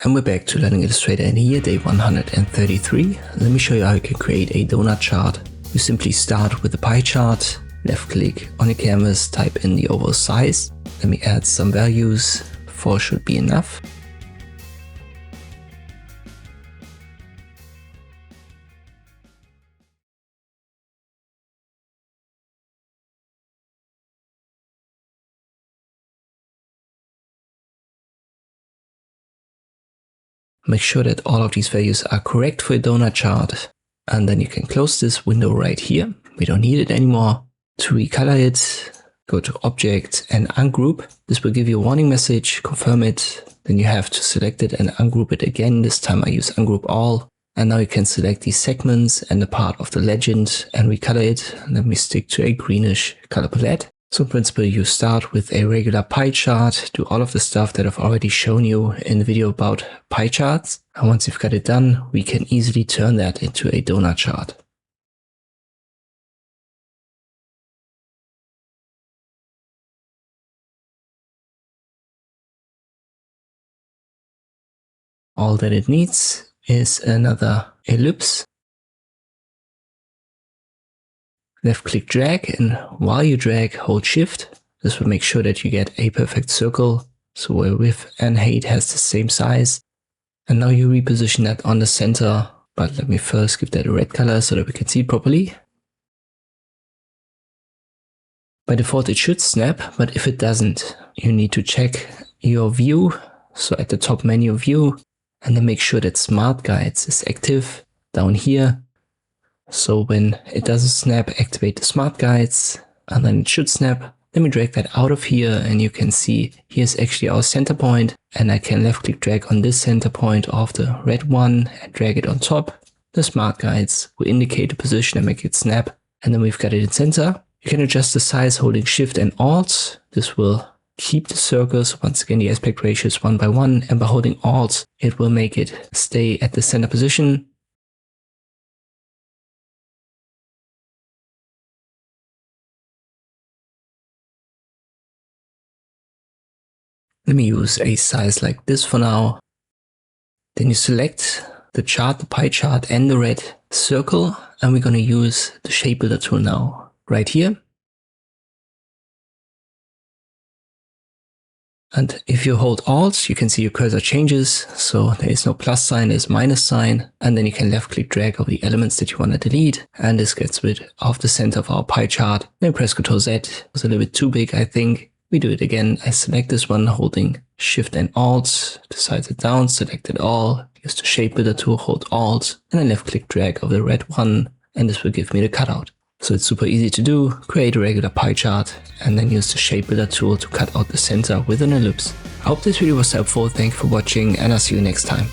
And we're back to learning Illustrator, and here day 133. Let me show you how you can create a donut chart. You simply start with the pie chart, left click on your canvas, type in the overall size. Let me add some values, 4 should be enough. Make sure that all of these values are correct for a donut chart. And then you can close this window right here. We don't need it anymore. To recolor it, go to Object and Ungroup. This will give you a warning message, confirm it. Then you have to select it and ungroup it again. This time I use Ungroup All. And now you can select these segments and the part of the legend and recolor it. Let me stick to a greenish color palette. So in principle, you start with a regular pie chart, do all of the stuff that I've already shown you in the video about pie charts. And once you've got it done, we can easily turn that into a donut chart. All that it needs is another ellipse. Left click drag, and while you drag, hold shift. This will make sure that you get a perfect circle, so where width and height has the same size. And now you reposition that on the center, but let me first give that a red color so that we can see it properly. By default it should snap, but if it doesn't, you need to check your view. So at the top menu view, and then make sure that Smart Guides is active down here. So when it doesn't snap, activate the Smart Guides, and then it should snap. Let me drag that out of here, and you can see here's actually our center point, and I can left click drag on this center point of the red one and drag it on top. The Smart Guides will indicate the position and make it snap, and then we've got it in center. You can adjust the size holding Shift and Alt. This will keep the circles. Once again, the aspect ratio is 1 by 1, and by holding Alt, it will make it stay at the center position. Let me use a size like this for now. Then you select the chart, the pie chart, and the red circle, and we're going to use the shape builder tool now, right here. And if you hold Alt, you can see your cursor changes. So there is no plus sign, there's minus sign. And then you can left click drag over the elements that you want to delete. And this gets rid of the center of our pie chart. Then press Ctrl Z. It was a little bit too big, I think. We do it again. I select this one holding Shift and Alt, to size it down, select it all, use the shape builder tool, hold Alt, and then left click drag over the red one, and this will give me the cutout. So it's super easy to do. Create a regular pie chart and then use the shape builder tool to cut out the center with an ellipse. I hope this video was helpful. Thank you for watching, and I'll see you next time.